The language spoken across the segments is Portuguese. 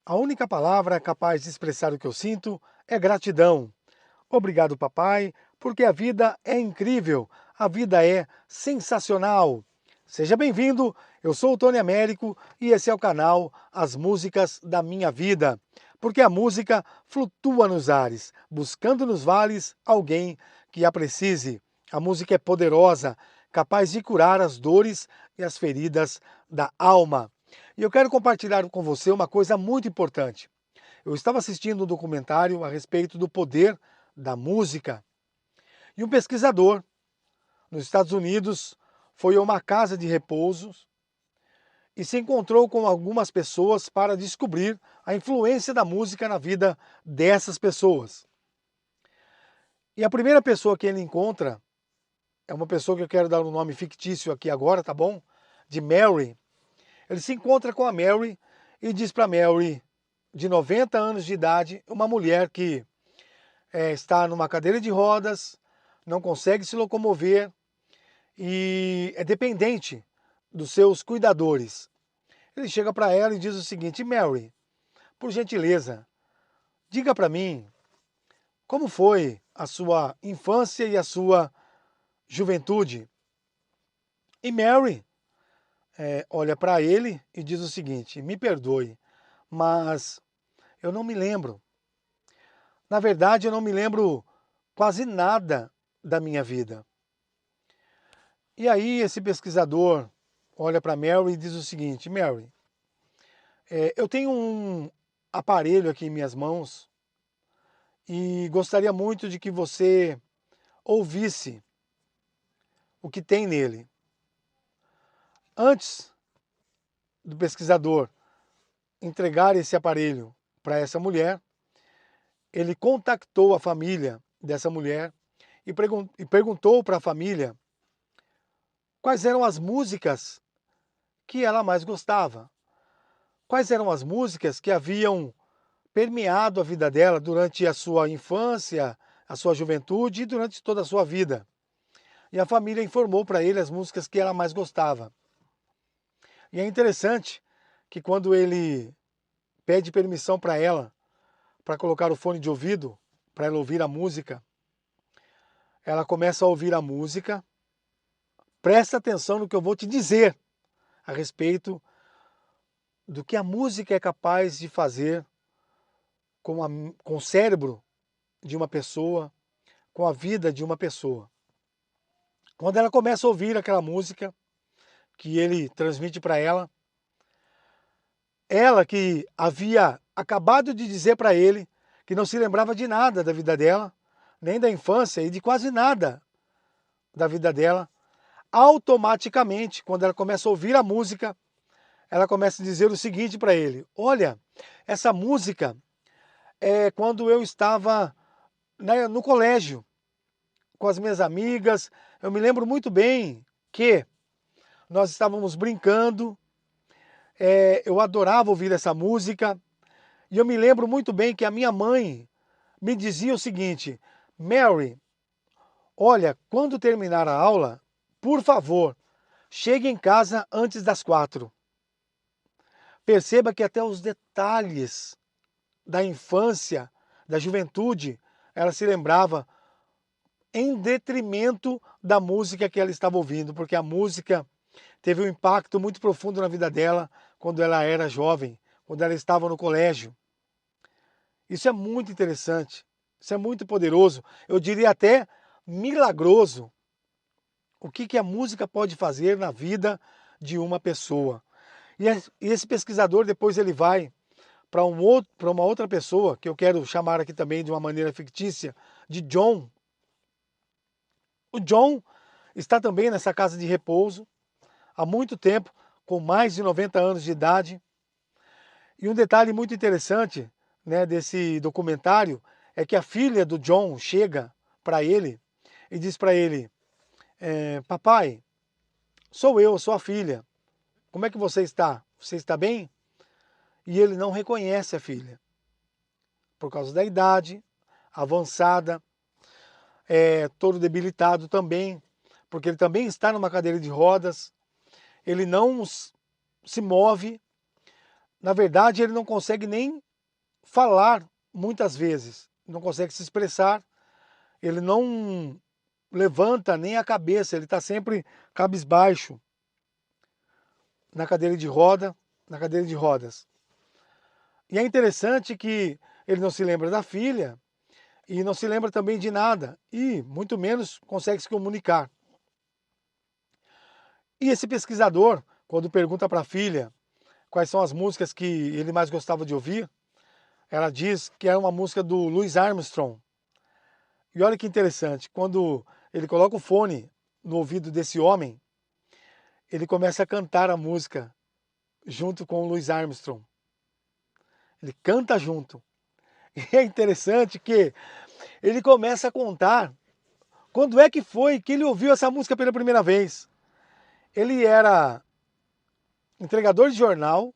A única palavra capaz de expressar o que eu sinto é gratidão. Obrigado, papai, porque a vida é incrível, a vida é sensacional. Seja bem-vindo, eu sou o Tony Américo e esse é o canal As Músicas da Minha Vida. Porque a música flutua nos ares, buscando nos vales alguém que a precise. A música é poderosa, capaz de curar as dores e as feridas da alma. E eu quero compartilhar com você uma coisa muito importante. Eu estava assistindo um documentário a respeito do poder da música e um pesquisador nos Estados Unidos foi a uma casa de repouso e se encontrou com algumas pessoas para descobrir a influência da música na vida dessas pessoas. E a primeira pessoa que ele encontra é uma pessoa que eu quero dar um nome fictício aqui agora, tá bom? De Mary. Ele se encontra com a Mary e diz para Mary, de 90 anos de idade, uma mulher que está numa cadeira de rodas, não consegue se locomover e é dependente dos seus cuidadores. Ele chega para ela e diz o seguinte: Mary, por gentileza, diga para mim como foi a sua infância e a sua juventude. E Mary olha para ele e diz o seguinte: me perdoe, mas eu não me lembro. Na verdade, eu não me lembro quase nada da minha vida. E aí esse pesquisador olha para Mary e diz o seguinte: Mary, eu tenho um aparelho aqui em minhas mãos e gostaria muito de que você ouvisse o que tem nele. Antes do pesquisador entregar esse aparelho para essa mulher, ele contactou a família dessa mulher e perguntou para a família quais eram as músicas que ela mais gostava. Quais eram as músicas que haviam permeado a vida dela durante a sua infância, a sua juventude e durante toda a sua vida. E a família informou para ele as músicas que ela mais gostava. E é interessante que quando ele pede permissão para ela, para colocar o fone de ouvido, para ela ouvir a música, ela começa a ouvir a música. Presta atenção no que eu vou te dizer a respeito do que a música é capaz de fazer com o cérebro de uma pessoa, com a vida de uma pessoa. Quando ela começa a ouvir aquela música que ele transmite para ela que havia acabado de dizer para ele que não se lembrava de nada da vida dela, nem da infância e de quase nada da vida dela, automaticamente, quando ela começa a ouvir a música, ela começa a dizer o seguinte para ele: olha, essa música é quando eu estava no colégio, com as minhas amigas. Eu me lembro muito bem que nós estávamos brincando, eu adorava ouvir essa música, e eu me lembro muito bem que a minha mãe me dizia o seguinte: Mary, olha, quando terminar a aula, por favor, chegue em casa antes das 4. Perceba que até os detalhes da infância, da juventude, ela se lembrava em detrimento da música que ela estava ouvindo, porque a música teve um impacto muito profundo na vida dela quando ela era jovem, quando ela estava no colégio. Isso é muito interessante, isso é muito poderoso, eu diria até milagroso. O que a música pode fazer na vida de uma pessoa. E esse pesquisador depois ele vai para uma outra pessoa, que eu quero chamar aqui também de uma maneira fictícia, de John. O John está também nessa casa de repouso há muito tempo, com mais de 90 anos de idade. E um detalhe muito interessante, né, desse documentário é que a filha do John chega para ele e diz para ele: papai, sou eu, sou a filha. Como é que você está? Você está bem? E ele não reconhece a filha, por causa da idade avançada, todo debilitado também, porque ele também está numa cadeira de rodas, ele não se move, na verdade, ele não consegue nem falar muitas vezes, não consegue se expressar, ele não levanta nem a cabeça, ele está sempre cabisbaixo na cadeira de roda, na cadeira de rodas. E é interessante que ele não se lembra da filha e não se lembra também de nada e muito menos consegue se comunicar. E esse pesquisador, quando pergunta para a filha quais são as músicas que ele mais gostava de ouvir, ela diz que era uma música do Louis Armstrong. E olha que interessante, quando ele coloca o fone no ouvido desse homem, ele começa a cantar a música junto com o Louis Armstrong. Ele canta junto. E é interessante que ele começa a contar quando é que foi que ele ouviu essa música pela primeira vez. Ele era entregador de jornal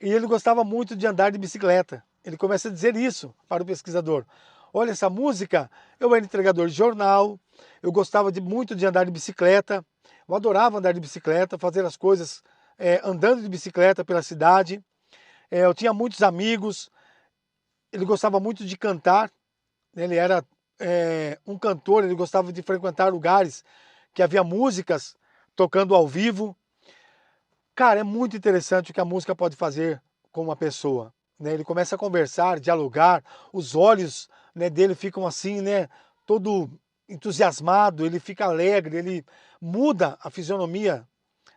e ele gostava muito de andar de bicicleta. Ele começa a dizer isso para o pesquisador. Olha, essa música, eu era entregador de jornal, eu gostava muito de andar de bicicleta, eu adorava andar de bicicleta, fazer as coisas andando de bicicleta pela cidade. Eu tinha muitos amigos, ele gostava muito de cantar, ele era um cantor, ele gostava de frequentar lugares que havia músicas tocando ao vivo. Cara, é muito interessante o que a música pode fazer com uma pessoa, né? Ele começa a conversar, dialogar, os olhos, né, dele ficam assim, né, todo entusiasmado, ele fica alegre, ele muda a fisionomia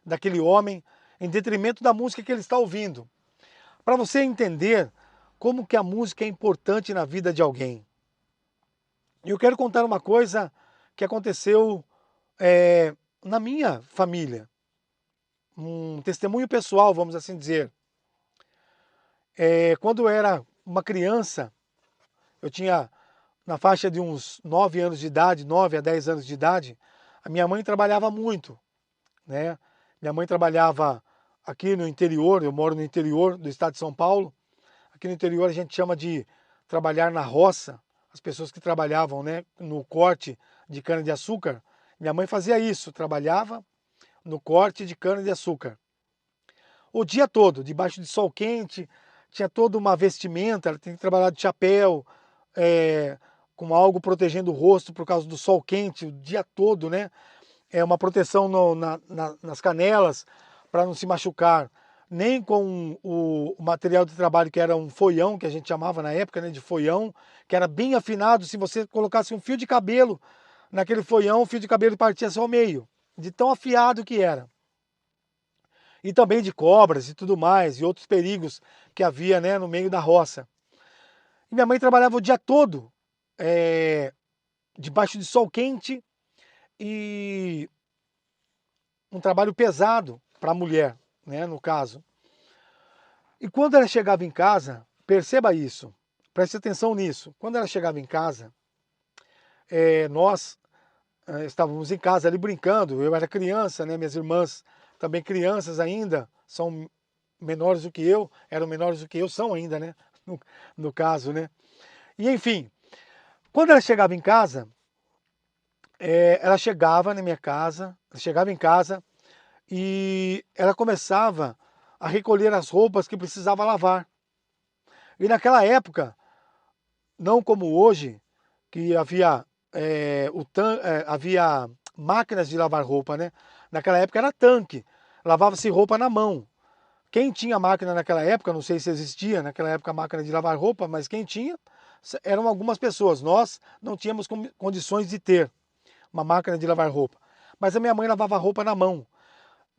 daquele homem em detrimento da música que ele está ouvindo. Para você entender como que a música é importante na vida de alguém. E eu quero contar uma coisa que aconteceu na minha família. Um testemunho pessoal, vamos assim dizer. Quando eu era uma criança, eu tinha na faixa de uns 9 anos de idade, 9 a 10 anos de idade, a minha mãe trabalhava muito, né? Minha mãe trabalhava aqui no interior, eu moro no interior do estado de São Paulo. Aqui no interior a gente chama de trabalhar na roça, as pessoas que trabalhavam, né, no corte de cana-de-açúcar. Minha mãe fazia isso, trabalhava no corte de cana-de-açúcar. O dia todo, debaixo de sol quente, tinha toda uma vestimenta, ela tinha que trabalhar de chapéu, com algo protegendo o rosto por causa do sol quente, o dia todo, né? Uma proteção nas canelas para não se machucar, nem com o material de trabalho que era um foião, que a gente chamava na época, né, de foião, que era bem afinado, se você colocasse um fio de cabelo naquele foião, o fio de cabelo partia só ao meio, de tão afiado que era. E também de cobras e tudo mais, e outros perigos que havia, né, no meio da roça. E minha mãe trabalhava o dia todo, debaixo de sol quente, e um trabalho pesado para a mulher, né, no caso. E quando ela chegava em casa, perceba isso, preste atenção nisso. Quando ela chegava em casa, nós estávamos em casa ali brincando, eu era criança, né, minhas irmãs também crianças ainda, são menores do que eu, eram menores do que eu, são ainda, né, no caso, né. E enfim, quando ela chegava em casa, ela chegava na minha casa, chegava em casa e ela começava a recolher as roupas que precisava lavar. E naquela época, não como hoje, que havia, havia máquinas de lavar roupa, né? Naquela época era tanque, lavava-se roupa na mão. Quem tinha máquina naquela época, não sei se existia naquela época máquina de lavar roupa, mas quem tinha eram algumas pessoas. Nós não tínhamos condições de ter uma máquina de lavar roupa. Mas a minha mãe lavava roupa na mão.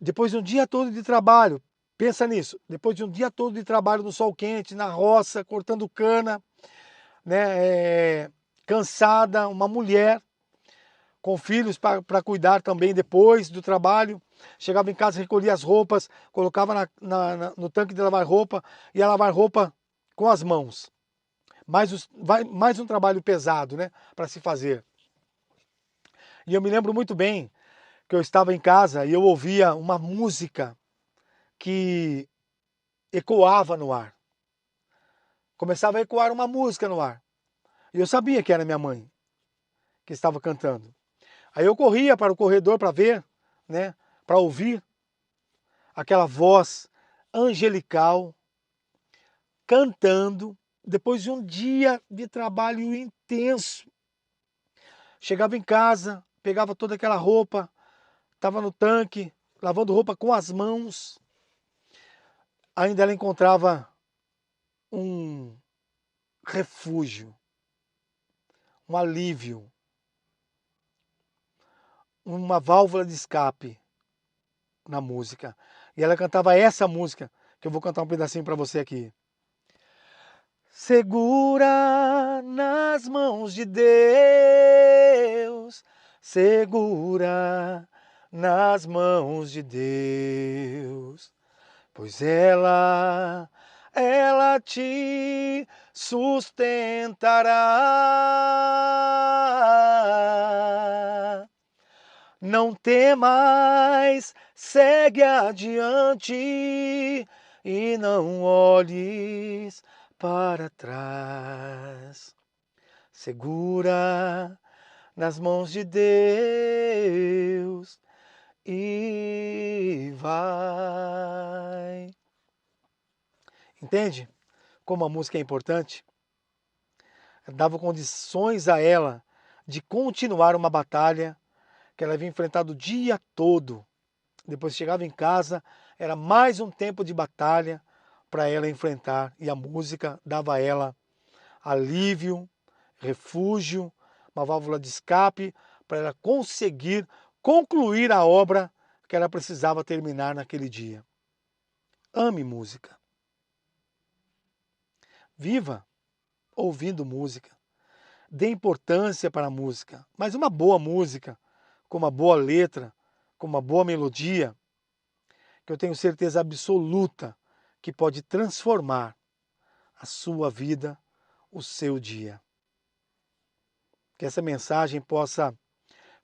Depois de um dia todo de trabalho, pensa nisso, depois de um dia todo de trabalho no sol quente, na roça, cortando cana, né, cansada, uma mulher com filhos para cuidar também depois do trabalho, chegava em casa, recolhia as roupas, colocava no tanque de lavar roupa, ia lavar roupa com as mãos. Mais um trabalho pesado, né, para se fazer. E eu me lembro muito bem que eu estava em casa e eu ouvia uma música que ecoava no ar. Começava a ecoar uma música no ar. E eu sabia que era minha mãe que estava cantando. Aí eu corria para o corredor para ver, né, para ouvir aquela voz angelical, cantando, depois de um dia de trabalho intenso. Chegava em casa, pegava toda aquela roupa, estava no tanque, lavando roupa com as mãos. Ainda ela encontrava um refúgio, um alívio, uma válvula de escape na música. E ela cantava essa música, que eu vou cantar um pedacinho para você aqui. Segura nas mãos de Deus, segura nas mãos de Deus, pois ela te sustentará. Não temas, segue adiante e não olhes para trás. Segura nas mãos de Deus e vai. Entende como a música é importante? Dava condições a ela de continuar uma batalha que ela havia enfrentado o dia todo. Depois chegava em casa, era mais um tempo de batalha para ela enfrentar. E a música dava a ela alívio, refúgio, uma válvula de escape para ela conseguir concluir a obra que ela precisava terminar naquele dia. Ame música. Viva ouvindo música. Dê importância para a música, mas uma boa música, com uma boa letra, com uma boa melodia, que eu tenho certeza absoluta que pode transformar a sua vida, o seu dia. Que essa mensagem possa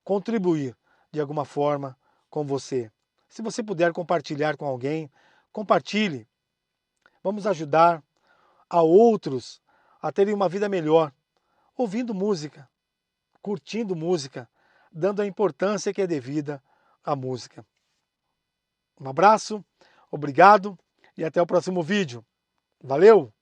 contribuir de alguma forma com você. Se você puder compartilhar com alguém, compartilhe. Vamos ajudar a outros a terem uma vida melhor, ouvindo música, curtindo música, dando a importância que é devida à música. Um abraço, obrigado e até o próximo vídeo. Valeu!